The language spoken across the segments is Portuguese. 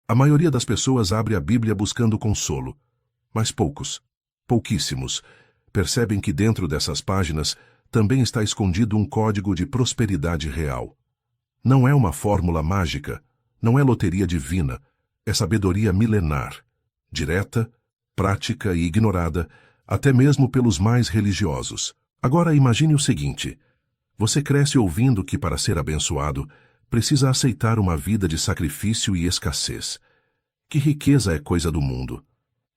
A maioria das pessoas abre a Bíblia buscando consolo, mas pouquíssimos, percebem que dentro dessas páginas também está escondido um código de prosperidade real. Não é uma fórmula mágica, não é loteria divina, é sabedoria milenar, direta, prática e ignorada, até mesmo pelos mais religiosos. Agora imagine o seguinte: você cresce ouvindo que para ser abençoado, precisa aceitar uma vida de sacrifício e escassez. Que riqueza é coisa do mundo.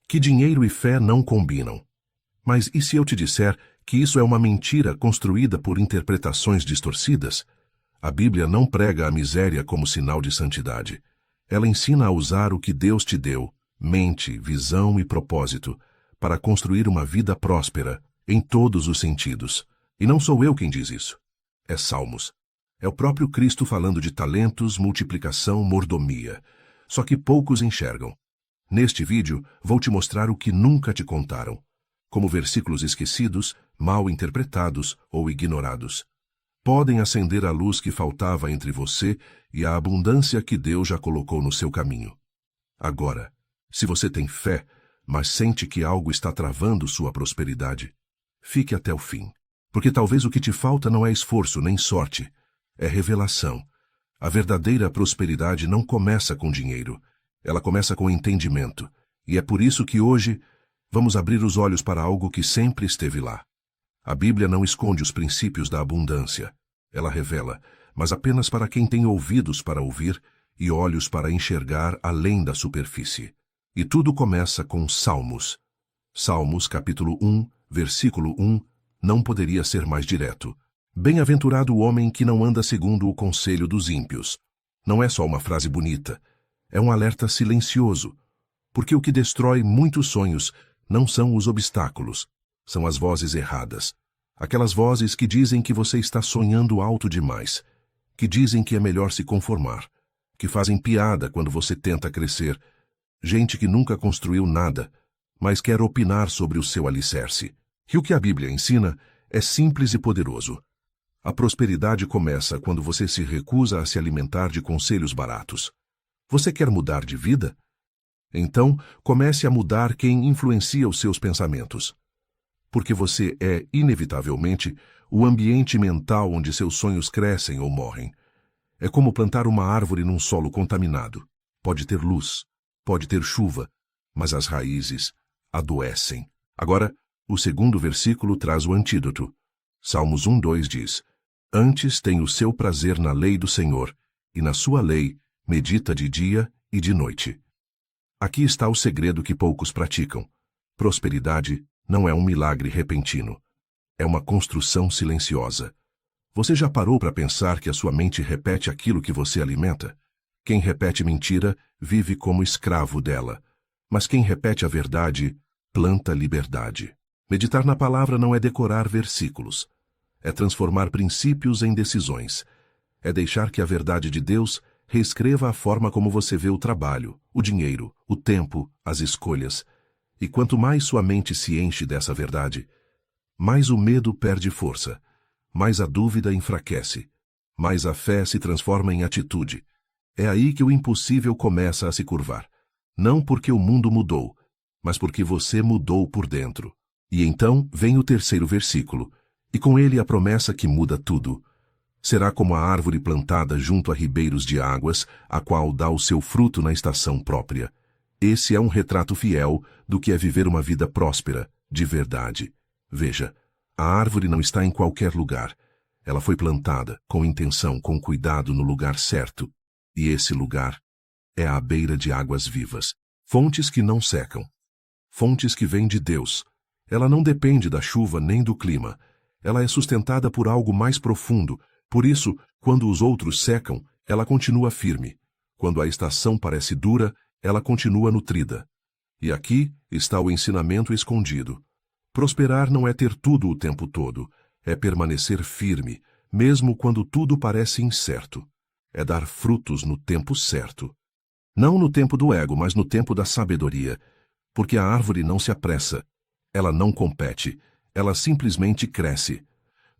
Que dinheiro e fé não combinam. Mas e se eu te disser que isso é uma mentira construída por interpretações distorcidas? A Bíblia não prega a miséria como sinal de santidade. Ela ensina a usar o que Deus te deu, mente, visão e propósito, para construir uma vida próspera, em todos os sentidos. E não sou eu quem diz isso. É Salmos. É o próprio Cristo falando de talentos, multiplicação, mordomia. Só que poucos enxergam. Neste vídeo, vou te mostrar o que nunca te contaram. Como versículos esquecidos, mal interpretados ou ignorados podem acender a luz que faltava entre você e a abundância que Deus já colocou no seu caminho. Agora, se você tem fé, mas sente que algo está travando sua prosperidade, fique até o fim. Porque talvez o que te falta não é esforço nem sorte, é revelação. A verdadeira prosperidade não começa com dinheiro, ela começa com entendimento. E é por isso que hoje vamos abrir os olhos para algo que sempre esteve lá. A Bíblia não esconde os princípios da abundância. Ela revela, mas apenas para quem tem ouvidos para ouvir e olhos para enxergar além da superfície. E tudo começa com Salmos. Salmos, capítulo 1, versículo 1, não poderia ser mais direto. Bem-aventurado o homem que não anda segundo o conselho dos ímpios. Não é só uma frase bonita, é um alerta silencioso, porque o que destrói muitos sonhos não são os obstáculos, são as vozes erradas. Aquelas vozes que dizem que você está sonhando alto demais, que dizem que é melhor se conformar, que fazem piada quando você tenta crescer. Gente que nunca construiu nada, mas quer opinar sobre o seu alicerce. E o que a Bíblia ensina é simples e poderoso. A prosperidade começa quando você se recusa a se alimentar de conselhos baratos. Você quer mudar de vida? Então, comece a mudar quem influencia os seus pensamentos. Porque você é, inevitavelmente, o ambiente mental onde seus sonhos crescem ou morrem. É como plantar uma árvore num solo contaminado. Pode ter luz, pode ter chuva, mas as raízes adoecem. Agora, o segundo versículo traz o antídoto. Salmos 1:2 diz: Antes tem o seu prazer na lei do Senhor, e na sua lei medita de dia e de noite. Aqui está o segredo que poucos praticam. Prosperidade não é um milagre repentino. É uma construção silenciosa. Você já parou para pensar que a sua mente repete aquilo que você alimenta? Quem repete mentira vive como escravo dela. Mas quem repete a verdade planta liberdade. Meditar na palavra não é decorar versículos. É transformar princípios em decisões. É deixar que a verdade de Deus reescreva a forma como você vê o trabalho, o dinheiro, o tempo, as escolhas. E quanto mais sua mente se enche dessa verdade, mais o medo perde força, mais a dúvida enfraquece, mais a fé se transforma em atitude. É aí que o impossível começa a se curvar. Não porque o mundo mudou, mas porque você mudou por dentro. E então vem o terceiro versículo, e com ele a promessa que muda tudo. Será como a árvore plantada junto a ribeiros de águas, a qual dá o seu fruto na estação própria. Esse é um retrato fiel do que é viver uma vida próspera, de verdade. Veja, a árvore não está em qualquer lugar. Ela foi plantada, com intenção, com cuidado, no lugar certo. E esse lugar é à beira de águas vivas. Fontes que não secam. Fontes que vêm de Deus. Ela não depende da chuva nem do clima. Ela é sustentada por algo mais profundo. Por isso, quando os outros secam, ela continua firme. Quando a estação parece dura, ela continua nutrida. E aqui está o ensinamento escondido. Prosperar não é ter tudo o tempo todo. É permanecer firme, mesmo quando tudo parece incerto. É dar frutos no tempo certo. Não no tempo do ego, mas no tempo da sabedoria. Porque a árvore não se apressa. Ela não compete. Ela simplesmente cresce.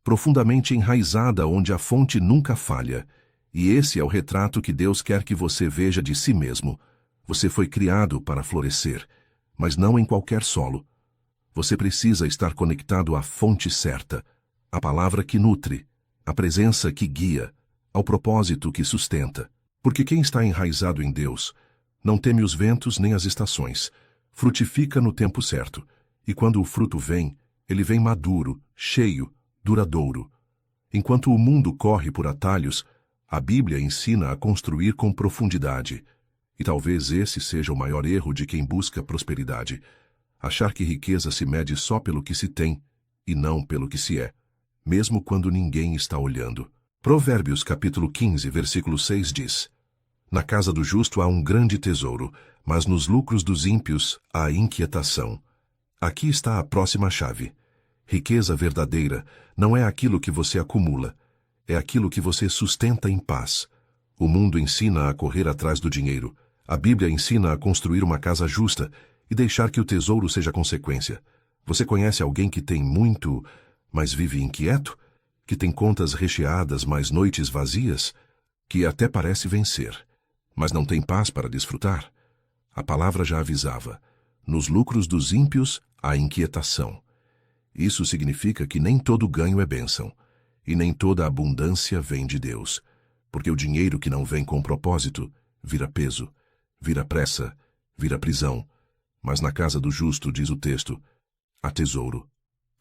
Profundamente enraizada onde a fonte nunca falha. E esse é o retrato que Deus quer que você veja de si mesmo. Você foi criado para florescer, mas não em qualquer solo. Você precisa estar conectado à fonte certa, à palavra que nutre, à presença que guia, ao propósito que sustenta. Porque quem está enraizado em Deus não teme os ventos nem as estações, frutifica no tempo certo, e quando o fruto vem, ele vem maduro, cheio, duradouro. Enquanto o mundo corre por atalhos, a Bíblia ensina a construir com profundidade. E talvez esse seja o maior erro de quem busca prosperidade: achar que riqueza se mede só pelo que se tem, e não pelo que se é, mesmo quando ninguém está olhando. Provérbios capítulo 15, versículo 6 diz: Na casa do justo há um grande tesouro, mas nos lucros dos ímpios há inquietação. Aqui está a próxima chave. Riqueza verdadeira não é aquilo que você acumula, é aquilo que você sustenta em paz. O mundo ensina a correr atrás do dinheiro. A Bíblia ensina a construir uma casa justa e deixar que o tesouro seja consequência. Você conhece alguém que tem muito, mas vive inquieto? Que tem contas recheadas, mas noites vazias? Que até parece vencer, mas não tem paz para desfrutar? A palavra já avisava: nos lucros dos ímpios há inquietação. Isso significa que nem todo ganho é bênção, e nem toda abundância vem de Deus, porque o dinheiro que não vem com propósito vira peso, vira pressa, vira prisão. Mas na casa do justo, diz o texto, há tesouro,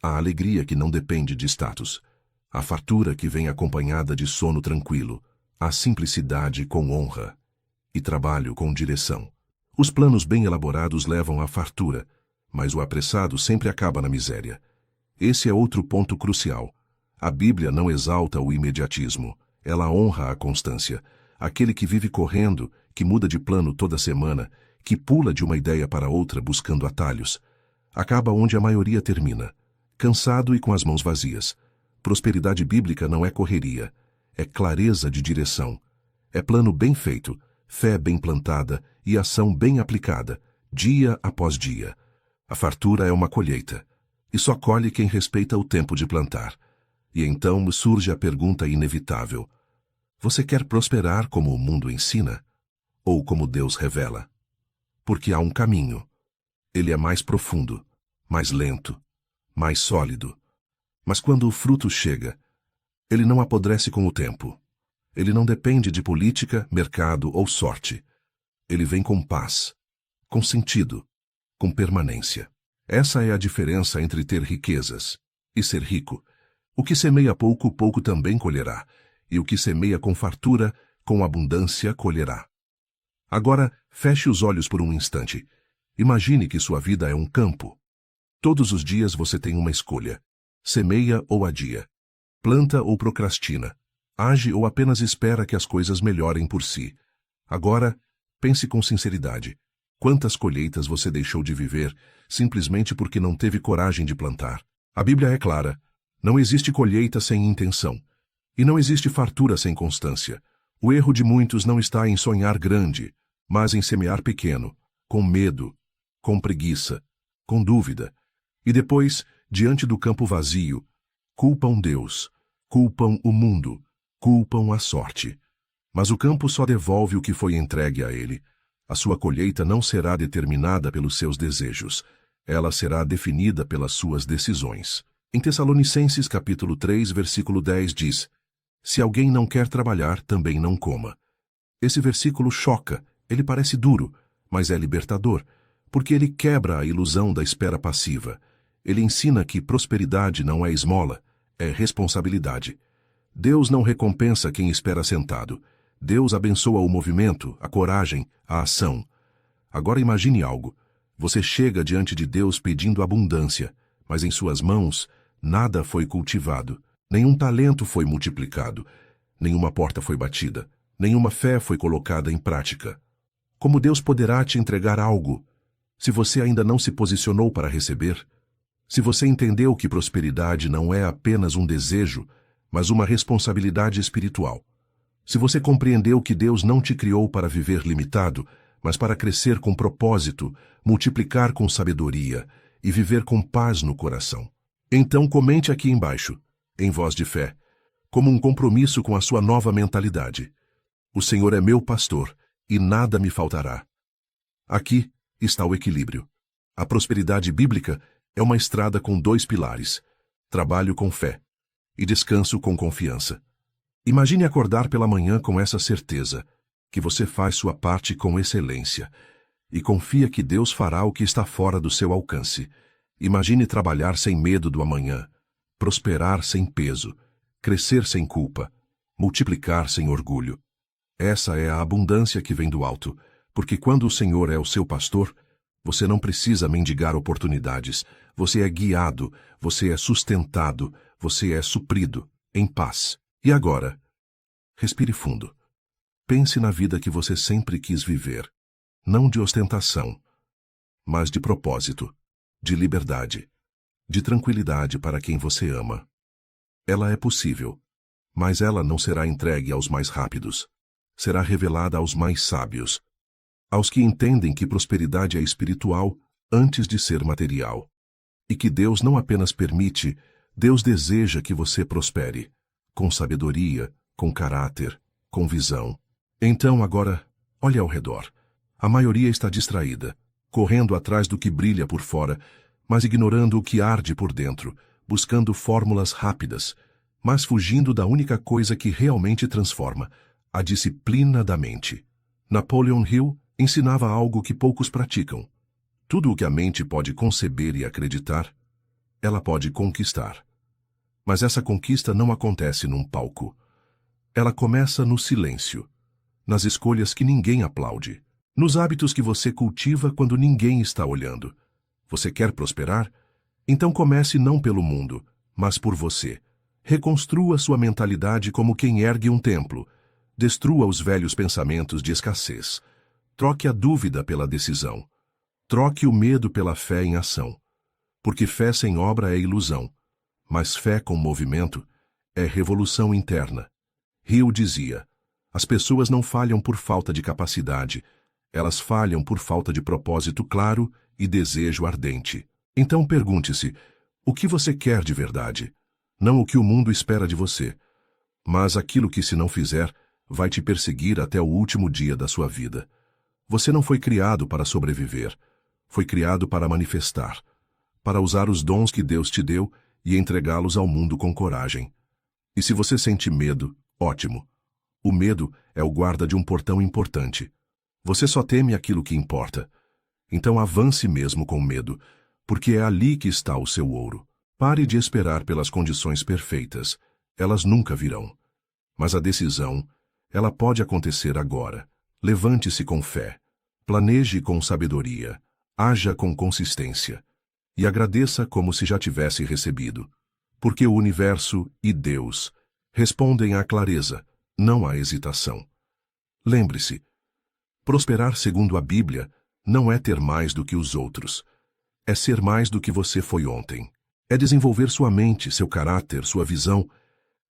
há alegria que não depende de status, há fartura que vem acompanhada de sono tranquilo, há simplicidade com honra e trabalho com direção. Os planos bem elaborados levam à fartura, mas o apressado sempre acaba na miséria. Esse é outro ponto crucial. A Bíblia não exalta o imediatismo, ela honra a constância. Aquele que vive correndo, que muda de plano toda semana, que pula de uma ideia para outra buscando atalhos, acaba onde a maioria termina, cansado e com as mãos vazias. Prosperidade bíblica não é correria, é clareza de direção. É plano bem feito, fé bem plantada e ação bem aplicada, dia após dia. A fartura é uma colheita, e só colhe quem respeita o tempo de plantar. E então surge a pergunta inevitável: você quer prosperar como o mundo ensina, ou como Deus revela? Porque há um caminho. Ele é mais profundo, mais lento, mais sólido. Mas quando o fruto chega, ele não apodrece com o tempo. Ele não depende de política, mercado ou sorte. Ele vem com paz, com sentido, com permanência. Essa é a diferença entre ter riquezas e ser rico. O que semeia pouco, pouco também colherá, e o que semeia com fartura, com abundância colherá. Agora, feche os olhos por um instante. Imagine que sua vida é um campo. Todos os dias você tem uma escolha: semeia ou adia, planta ou procrastina, age ou apenas espera que as coisas melhorem por si. Agora, pense com sinceridade. Quantas colheitas você deixou de viver simplesmente porque não teve coragem de plantar? A Bíblia é clara: não existe colheita sem intenção, e não existe fartura sem constância. O erro de muitos não está em sonhar grande, mas em semear pequeno, com medo, com preguiça, com dúvida. E depois, diante do campo vazio, culpam Deus, culpam o mundo, culpam a sorte. Mas o campo só devolve o que foi entregue a ele. A sua colheita não será determinada pelos seus desejos, ela será definida pelas suas decisões. Em Tessalonicenses capítulo 3, versículo 10 diz: se alguém não quer trabalhar, também não coma. Esse versículo choca, ele parece duro, mas é libertador, porque ele quebra a ilusão da espera passiva. Ele ensina que prosperidade não é esmola, é responsabilidade. Deus não recompensa quem espera sentado. Deus abençoa o movimento, a coragem, a ação. Agora imagine algo. Você chega diante de Deus pedindo abundância, mas em suas mãos nada foi cultivado. Nenhum talento foi multiplicado, nenhuma porta foi batida, nenhuma fé foi colocada em prática. Como Deus poderá te entregar algo, se você ainda não se posicionou para receber? Se você entendeu que prosperidade não é apenas um desejo, mas uma responsabilidade espiritual. Se você compreendeu que Deus não te criou para viver limitado, mas para crescer com propósito, multiplicar com sabedoria e viver com paz no coração. Então comente aqui embaixo, em voz de fé, como um compromisso com a sua nova mentalidade: o Senhor é meu pastor, e nada me faltará. Aqui está o equilíbrio. A prosperidade bíblica é uma estrada com 2 pilares: trabalho com fé e descanso com confiança. Imagine acordar pela manhã com essa certeza, que você faz sua parte com excelência, e confia que Deus fará o que está fora do seu alcance. Imagine trabalhar sem medo do amanhã, prosperar sem peso, crescer sem culpa, multiplicar sem orgulho. Essa é a abundância que vem do alto, porque quando o Senhor é o seu pastor, você não precisa mendigar oportunidades, você é guiado, você é sustentado, você é suprido, em paz. E agora, respire fundo. Pense na vida que você sempre quis viver, não de ostentação, mas de propósito, de liberdade, de tranquilidade para quem você ama. Ela é possível, mas ela não será entregue aos mais rápidos. Será revelada aos mais sábios, aos que entendem que prosperidade é espiritual antes de ser material. E que Deus não apenas permite, Deus deseja que você prospere, com sabedoria, com caráter, com visão. Então agora, olhe ao redor. A maioria está distraída, correndo atrás do que brilha por fora, mas ignorando o que arde por dentro, buscando fórmulas rápidas, mas fugindo da única coisa que realmente transforma: a disciplina da mente. Napoleon Hill ensinava algo que poucos praticam. Tudo o que a mente pode conceber e acreditar, ela pode conquistar. Mas essa conquista não acontece num palco. Ela começa no silêncio, nas escolhas que ninguém aplaude, nos hábitos que você cultiva quando ninguém está olhando. Você quer prosperar? Então comece não pelo mundo, mas por você. Reconstrua sua mentalidade como quem ergue um templo. Destrua os velhos pensamentos de escassez. Troque a dúvida pela decisão. Troque o medo pela fé em ação. Porque fé sem obra é ilusão, mas fé com movimento é revolução interna. Hill dizia: as pessoas não falham por falta de capacidade, elas falham por falta de propósito claro e desejo ardente. Então pergunte-se: o que você quer de verdade? Não o que o mundo espera de você, mas aquilo que, se não fizer, vai te perseguir até o último dia da sua vida. Você não foi criado para sobreviver, foi criado para manifestar, para usar os dons que Deus te deu e entregá-los ao mundo com coragem. E se você sente medo, ótimo. O medo é o guarda de um portão importante. Você só teme aquilo que importa. Então avance mesmo com medo, porque é ali que está o seu ouro. Pare de esperar pelas condições perfeitas. Elas nunca virão. Mas a decisão, ela pode acontecer agora. Levante-se com fé. Planeje com sabedoria. Haja com consistência. E agradeça como se já tivesse recebido. Porque o universo e Deus respondem à clareza, não à hesitação. Lembre-se, prosperar segundo a Bíblia não é ter mais do que os outros. É ser mais do que você foi ontem. É desenvolver sua mente, seu caráter, sua visão.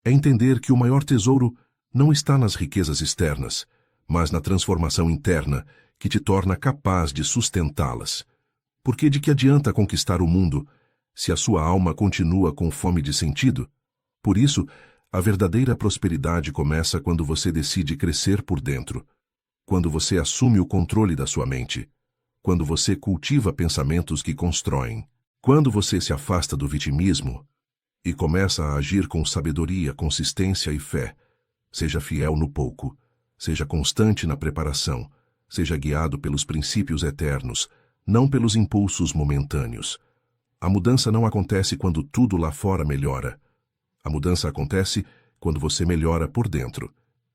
É entender que o maior tesouro não está nas riquezas externas, mas na transformação interna que te torna capaz de sustentá-las. Porque de que adianta conquistar o mundo se a sua alma continua com fome de sentido? Por isso, a verdadeira prosperidade começa quando você decide crescer por dentro, quando você assume o controle da sua mente, quando você cultiva pensamentos que constroem, quando você se afasta do vitimismo e começa a agir com sabedoria, consistência e fé. Seja fiel no pouco, seja constante na preparação, seja guiado pelos princípios eternos, não pelos impulsos momentâneos. A mudança não acontece quando tudo lá fora melhora. A mudança acontece quando você melhora por dentro.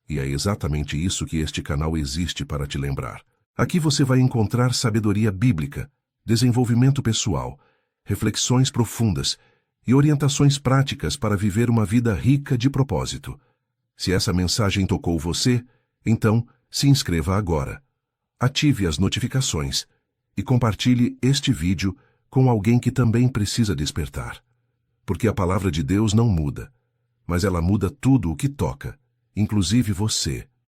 E é exatamente isso que este canal existe para te lembrar. Aqui você vai encontrar sabedoria bíblica, desenvolvimento pessoal, reflexões profundas e orientações práticas para viver uma vida rica de propósito. Se essa mensagem tocou você, então se inscreva agora. Ative as notificações e compartilhe este vídeo com alguém que também precisa despertar. Porque a palavra de Deus não muda, mas ela muda tudo o que toca, inclusive você.